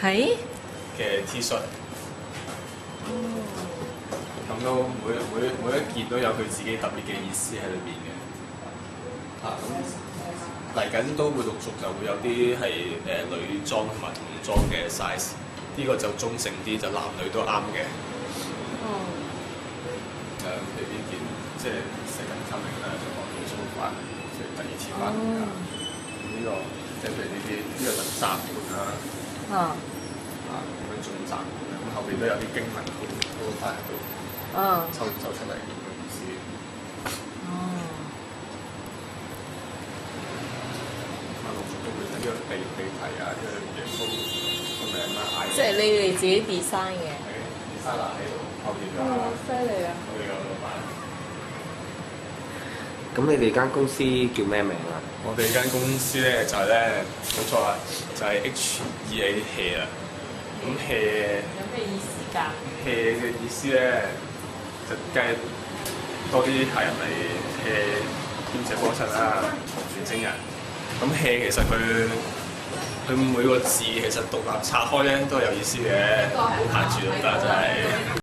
係。嘅 T 恤。咁都每一件都有佢自己特別嘅意思喺裏邊嘅。咁嚟緊都會陸續就會有啲係女裝同埋童裝嘅 size， 呢個就中性啲，就男女都啱嘅。譬如呢件即係second coming啦，就講到蘇翻，即係第二次翻嚟啦。呢個即係譬如呢個就雜款啦。咁樣仲雜款，咁後邊都有啲經文都擺喺度。抽出嚟嘅意思。陸續都會睇呢個地題啊，呢個耶穌個名啦，即係你哋自己 design 嘅。design 喺度後邊㗎。犀利啊！我哋有老闆。咁你哋間公司叫咩名啊？我哋間公司咧就係咧，冇錯啦，就係 HEA 啊。咁 hea 有咩意思㗎？hea 嘅意思咧，就梗係多啲客人嚟 hea 兼且幫襯啦，年青人。咁 hea 其實佢每個字其實獨立拆開咧都係有意思嘅，唔好限住就得，真係。